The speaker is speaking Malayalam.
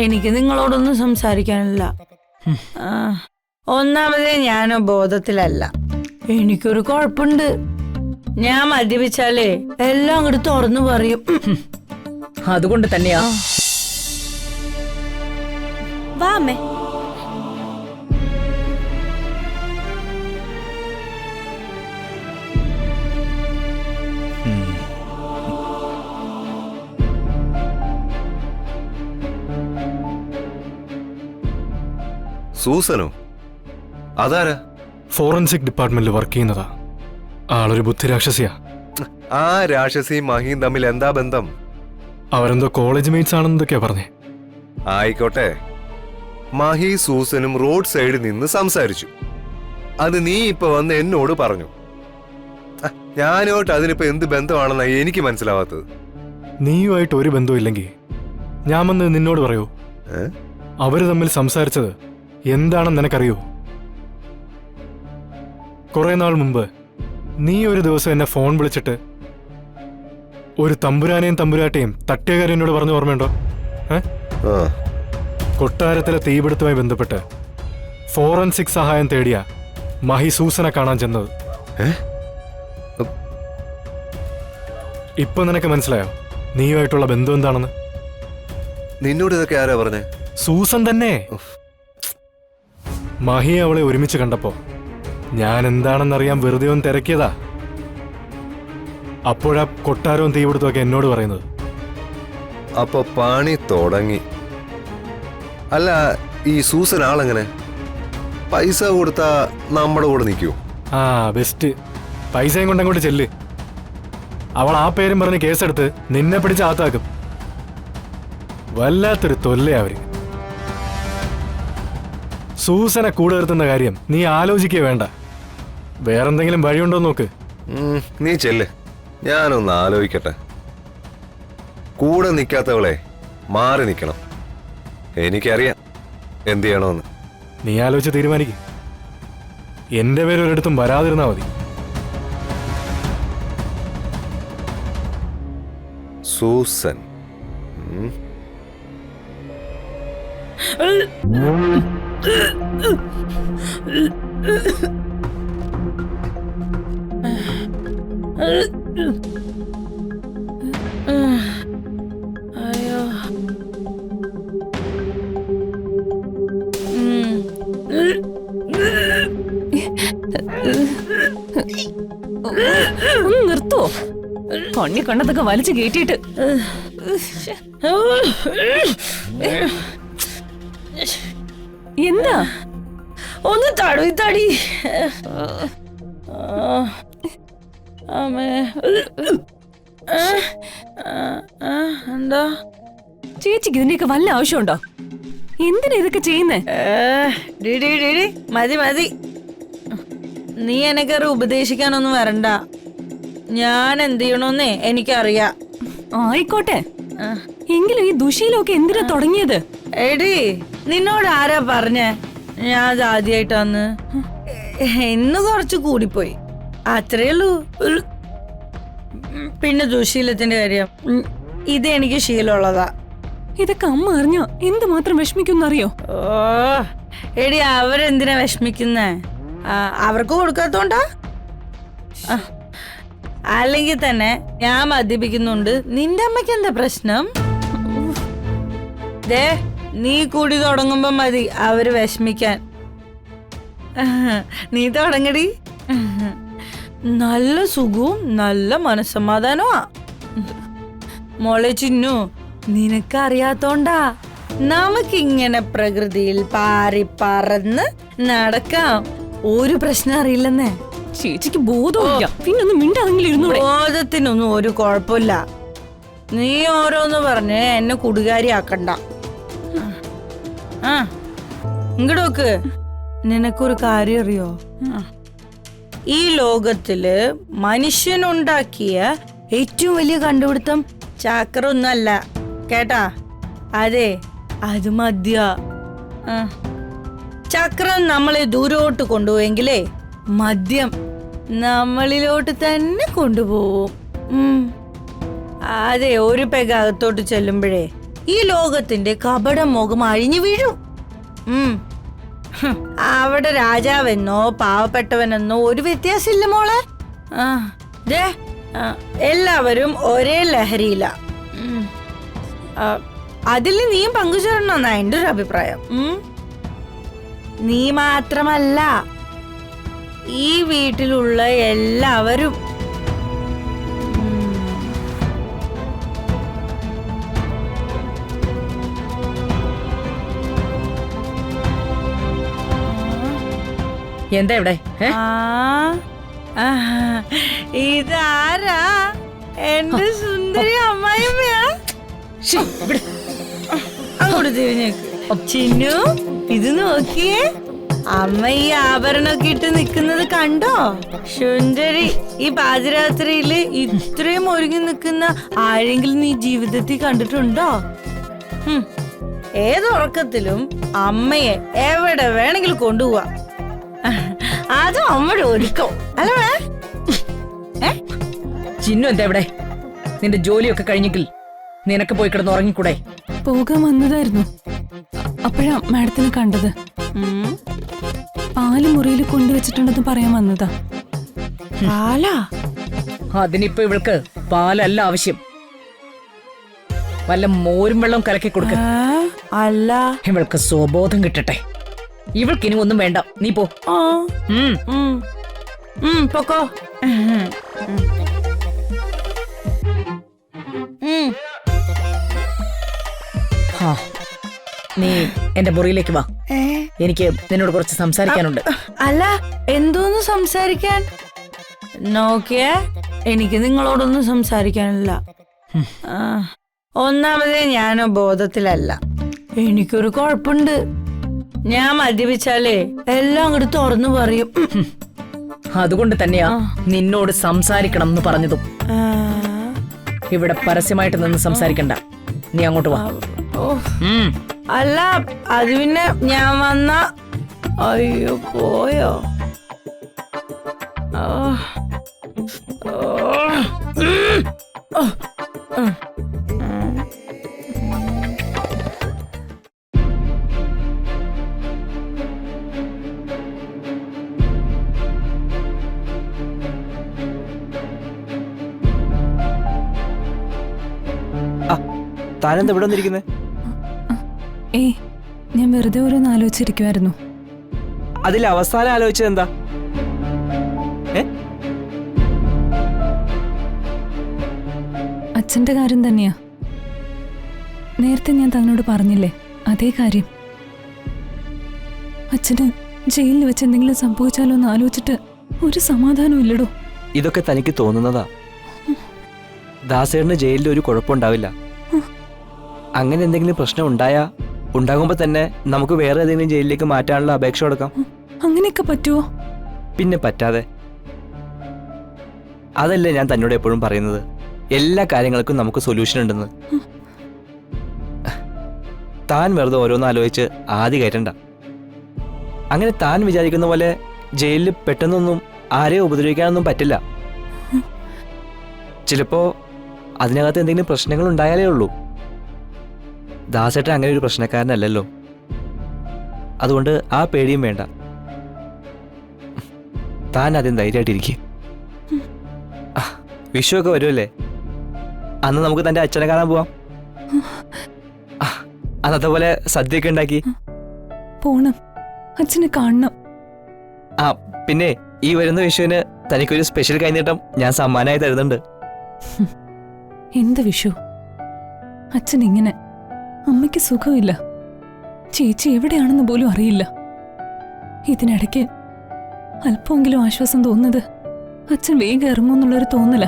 എനിക്ക് നിങ്ങളോടൊന്നും സംസാരിക്കാനില്ല. ഒന്നാമതേ ഞാനോ ബോധത്തിലല്ല. എനിക്കൊരു കുഴപ്പമുണ്ട്. ഞാൻ മദ്യപിച്ചാലേ എല്ലാം അങ്ങോട്ട് തുറന്നു പറയും. അതുകൊണ്ട് തന്നെയാ. വാ അമ്മേ. സൂസനോ? അതാരാ? ഫോറൻസിക് ഡിപ്പാർട്ട്മെന്റിൽ വർക്ക് ചെയ്യുന്നതാ. ആളൊരു ബുദ്ധിരാക്ഷസിയാ. ആ രാക്ഷസിയും മഹിയും തമ്മിൽ എന്താ ബന്ധം? അവരെന്തോ കോളേജ് മേറ്റ്സ് ആണെന്നൊക്കെയാ പറഞ്ഞേ. ആയിക്കോട്ടെ, മഹി സൂസനും റോഡ് സൈഡിൽ നിന്ന് സംസാരിച്ചു. അത് നീ ഇപ്പൊ വന്ന് എന്നോട് പറഞ്ഞു. ഞാനോട്ട് അതിനിപ്പോ എന്ത് ബന്ധമാണെന്നാ എനിക്ക് മനസ്സിലാവാത്തത്. നീയുമായിട്ട് ഒരു ബന്ധവും ഇല്ലെങ്കിൽ ഞാൻ വന്ന് നിന്നോട് പറയൂ. അവര് തമ്മിൽ സംസാരിച്ചത് എന്താണെന്ന് നിനക്കറിയോ? കുറെ നാൾ മുമ്പ് നീ ഒരു ദിവസം എന്നെ ഫോൺ വിളിച്ചിട്ട് ഒരു തമ്പുരാനെയും തമ്പുരാട്ടെയും തട്ടിയ കാര്യം എന്നോട് പറഞ്ഞു ഓർമ്മയുണ്ടോ? കൊട്ടാരത്തിലെ തീപിടുത്തവുമായി ബന്ധപ്പെട്ട് ഫോറൻസിക് സഹായം തേടിയ മഹി സൂസനെ കാണാൻ ചെന്നത്. ഇപ്പൊ നിനക്ക് മനസ്സിലായോ നീയുമായിട്ടുള്ള ബന്ധം എന്താണെന്ന്? നിന്നോട് ഇതൊക്കെ ആരാ പറഞ്ഞേ? സൂസൻ തന്നെ. മഹി അവളെ ഒരുമിച്ച് കണ്ടപ്പോ ഞാൻ എന്താണെന്നറിയാൻ വെറുതെ ഒന്ന് തിരക്കിയതാ. അപ്പോഴാ കൊട്ടാരവും തീപിടുത്തമൊക്കെ എന്നോട് പറയുന്നത്. അപ്പൊ പണി തുടങ്ങി. അല്ല, ഈ സൂസൻ ആളെങ്ങനെ? പൈസ കൊടുത്താ നമ്മുടെ കൂടെ നിൽക്കൂ? ആ ബെസ്റ്റ്. പൈസയും കൊണ്ട് അങ്ങോട്ട് ചെല്ല്. അവൾ ആ പേരും പറഞ്ഞ് കേസെടുത്ത് നിന്നെ പിടിച്ച് ആത്താക്കും. വല്ലാത്തൊരു തൊല്ലയാ അവര്. സൂസനെ കൂടെ നിർത്തുന്ന കാര്യം നീ ആലോചിക്കേ വേണ്ട. വേറെന്തെങ്കിലും വഴിയുണ്ടോ നോക്ക്. നീ ചെല്ല്, ഞാനൊന്ന് ആലോചിക്കട്ടെ. കൂടെ നിൽക്കാത്തവളെ മാറി നിൽക്കണം. എനിക്കറിയാം എന്ത് ചെയ്യണമെന്ന്. നീ ആലോചിച്ച് തീരുമാനിക്കും. എന്റെ പേര് ഒരിടത്തും വരാതിരുന്നാ മതി. സൂസൻ. അയ്യോ. നിർത്തോ? കണ്ണി കണ്ണത്തൊക്കെ വലിച്ചു കയറ്റിയിട്ട്. എന്താ? ഒന്ന് തടവി തടി. എന്താ ചേച്ചിക്ക് ഇതിന്റെയൊക്കെ വല്ല ആവശ്യമുണ്ടോ? എന്തിനാ ഇതൊക്കെ ചെയ്യുന്നേ? മതി മതി. നീ എനക്കറി ഉപദേശിക്കാനൊന്നും വരണ്ട. ഞാൻ എന്ത് ചെയ്യണോന്നേ എനിക്കറിയാം. ആയിക്കോട്ടെ, എങ്കിലും ഈ ദുശീലമൊക്കെ എന്തിനാ തുടങ്ങിയത്? എടി, നിന്നോട് ആരാ പറഞ്ഞേ ഞാൻ അത് ആദ്യമായിട്ടാന്ന്? ഇന്ന് കുറച്ച് കൂടിപ്പോയി, അത്രേ ഉള്ളൂ. പിന്നെ ദുശീലത്തിന്റെ കാര്യം ഇത് എനിക്ക് ശീലമുള്ളതാ. ഇതൊക്കെ അമ്മ അറിഞ്ഞോ എന്തുമാത്രം വിഷമിക്കുന്നറിയോ? ഓ എടി, അവരെന്തിനാ വിഷമിക്കുന്നേ? അവർക്ക് കൊടുക്കാത്തോണ്ടാ? അല്ലെങ്കിൽ തന്നെ ഞാൻ മദ്യപിക്കുന്നുണ്ട്. നിന്റെ അമ്മയ്ക്ക് എന്താ പ്രശ്നം? ദേ, നീ കൂടി തുടങ്ങുമ്പോ മതി അവര് വിഷമിക്കാൻ. നീ തുടങ്ങടി. നല്ല സുഖവും നല്ല മനസ്സമാധാനമാ. മോളെ ചിന്നു, നിനക്കറിയാത്തോണ്ടാ നമുക്കിങ്ങനെ പ്രകൃതിയിൽ പാറി പറന്ന് നടക്കാം. ഒരു പ്രശ്നം അറിയില്ലെന്നേ. ചേച്ചിക്ക് ബോധമില്ല, പിന്നൊന്നും മിണ്ടാതെങ്കിലും ഇരുന്നൂടെ. ബോധത്തിനൊന്നും ഒരു കുഴപ്പമില്ല. നീ ഓരോന്ന് പറഞ്ഞ് എന്നെ കുടുകാരിയാക്കണ്ട. ഇങ്ങോട്ട് നോക്ക്. നിനക്കൊരു കാര്യം അറിയോ? ഈ ലോകത്തില് മനുഷ്യനുണ്ടാക്കിയ ഏറ്റവും വലിയ കണ്ടുപിടുത്തം ചാക്രൊന്നല്ല കേട്ടാ. അതെ, അത് മദ്യ. ചക്രം നമ്മളെ ദൂരോട്ട് കൊണ്ടുപോയെങ്കിലേ മദ്യം നമ്മളിലോട്ട് തന്നെ കൊണ്ടുപോവും. അതെ, ഒരു പെഗ് അകത്തോട്ട് ചെല്ലുമ്പോഴേ ഈ ലോകത്തിന്റെ കപട മുഖം അഴിഞ്ഞു വീഴും. അവിടെ രാജാവെന്നോ പാവപ്പെട്ടവനെന്നോ ഒരു വ്യത്യാസമില്ല മോളെ. ദേ, എല്ലാവരും ഒരേ ലഹരിയില്ല. അതിൽ നീയും പങ്കുചേരണമെന്നാ എന്റെ ഒരു അഭിപ്രായം. നീ മാത്രമല്ല, ഈ വീട്ടിലുള്ള എല്ലാവരും. എന്താ ഇവിടെ? ഇതാരാ? എന്റെ സുന്ദരി അമ്മായിമ്മയാ. അങ്ങോട്ട് തിരിഞ്ഞേക്ക്. ചിന്നു, ഇത് നോക്കിയേ. അമ്മ ഈ ആഭരണമൊക്കെ ഇട്ട് നിക്കുന്നത് കണ്ടോ? സുന്ദരി, ഈ പാതിരാത്രിയില് ഇത്രയും ഒരുങ്ങി നിൽക്കുന്ന ആരെങ്കിലും നീ ജീവിതത്തിൽ കണ്ടിട്ടുണ്ടോ? ഏതുറക്കത്തിലും അമ്മയെ എവിടെ വേണമെങ്കിലും കൊണ്ടുപോവാ. അതും അമ്മയുടെ ഒരുക്കം അല്ലേ? ചിന്നു എന്താ ഇവിടെ? നിന്റെ ജോലിയൊക്കെ കഴിഞ്ഞെങ്കിൽ നിനക്ക് പോയി കിടന്ന് ഉറങ്ങിക്കൂടെ? പോകാൻ വന്നതായിരുന്നു. അപ്പോഴാ മാഡത്തിനെ കണ്ടത്. പാല് മുറിയിൽ കൊണ്ടുവച്ചിട്ടുണ്ടെന്ന് പറയാൻ വന്നതാ. പാലാ? അതിനിപ്പോ ഇവൾക്ക് പാലല്ല ആവശ്യം, വല്ല മോരും വെള്ളം കലക്കി കൊടുക്ക. അല്ല, ഇവൾക്ക് സ്വബോധം കിട്ടട്ടെ. ഇവൾക്ക് ഇനി ഒന്നും വേണ്ട, നീ പോ. പൊക്കോ. നീ എന്റെ മുറിയിലേക്ക് വാ. എനിക്ക് നിന്നോട് കുറച്ച് സംസാരിക്കാനുണ്ട്. അല്ല, എന്തോന്ന് സംസാരിക്കാൻ? നോക്കിയേ, എനിക്ക് നിങ്ങളോടൊന്നും സംസാരിക്കാനില്ല. ഒന്നാമതേ ഞാൻ ബോധത്തിലല്ല. എനിക്കൊരു കുഴപ്പമുണ്ട്. ഞാൻ മദ്യപിച്ചാലേ എല്ലാം അങ്ങോട്ട് തുറന്നു പറയും. അതുകൊണ്ട് തന്നെയാ നിന്നോട് സംസാരിക്കണം എന്ന് പറഞ്ഞതും. ഇവിടെ പരസ്യമായിട്ട് നിന്ന് സംസാരിക്കണ്ട, നീ അങ്ങോട്ട് വാ. അല്ല, അത് പിന്നെ ഞാൻ വന്ന. അയ്യോ, പോയോ? താനെന്താ ഇവിടെ വന്നിരിക്കുന്നേ? ഏയ്, ഞാൻ വെറുതെ ഓരോന്ന് ആലോചിച്ചിരിക്കുമായിരുന്നു. അതിൽ അവസാനം ആലോചിച്ചത് എന്താ? അച്ഛന്റെ കാര്യം തന്നെയാ. നേരത്തെ ഞാൻ തന്നോട് പറഞ്ഞില്ലേ, അതേ കാര്യം. അച്ഛന് ജയിലിൽ വെച്ച് എന്തെങ്കിലും സംഭവിച്ചാലോ എന്ന് ആലോചിച്ചിട്ട് ഒരു സമാധാനം ഇല്ലടോ. ഇതൊക്കെ തനിക്ക് തോന്നുന്നതാ. ദാസേട്ടന് ജയിലിൽ ഒരു കുഴപ്പമുണ്ടാവില്ല. അങ്ങനെ എന്തെങ്കിലും പ്രശ്നം ഉണ്ടാകുമ്പോ തന്നെ നമുക്ക് വേറെ ഏതെങ്കിലും ജയിലിലേക്ക് മാറ്റാനുള്ള അപേക്ഷ കൊടുക്കാം. അങ്ങനെയൊക്കെ പറ്റുമോ? പിന്നെ പറ്റാതെ? അതല്ലേ ഞാൻ തന്നോട് എപ്പോഴും പറയുന്നത്, എല്ലാ കാര്യങ്ങൾക്കും നമുക്ക് സൊല്യൂഷൻ ഉണ്ടെന്ന്. താൻ വെറുതെ ഓരോന്ന് ആലോചിച്ച് ആദ്യം കയറ്റണ്ട. അങ്ങനെ താൻ വിചാരിക്കുന്ന പോലെ ജയിലിൽ പെട്ടെന്നൊന്നും ആരെയും ഉപദ്രവിക്കാനൊന്നും പറ്റില്ല. ചിലപ്പോ അതിനകത്ത് എന്തെങ്കിലും പ്രശ്നങ്ങൾ ഉണ്ടായാലേ ഉള്ളൂ. ദാസേട്ടൻ അങ്ങനെ ഒരു പ്രശ്നക്കാരനല്ലല്ലോ. അതുകൊണ്ട് ആ പേടിയും വേണ്ട. താൻ ആദ്യം ധൈര്യമായിട്ടിരിക്കും. വിഷുവൊക്കെ വരുമല്ലേ, അന്ന് നമുക്ക് തന്റെ അച്ഛനെ കാണാൻ പോവാം. അന്നത്തെ പോലെ സദ്യയൊക്കെ ഉണ്ടാക്കി പോണം, അച്ഛനെ കാണണം. പിന്നെ ഈ വരുന്ന വിഷുവിന് തനിക്കൊരു സ്പെഷ്യൽ കൈനീട്ടം ഞാൻ സമ്മാനമായി തരുന്നുണ്ട്. എന്ത് വിഷു? അച്ഛൻ ഇങ്ങനെ. അമ്മയ്ക്ക് സുഖമില്ല, ചേച്ചി എവിടെയാണെന്ന് പോലും അറിയില്ല. ഇതിനിടയ്ക്ക് അല്പമെങ്കിലും ആശ്വാസം തോന്നുന്നത് അച്ഛൻ വേഗം ഇറങ്ങുമെന്നുള്ളൊരു തോന്നല.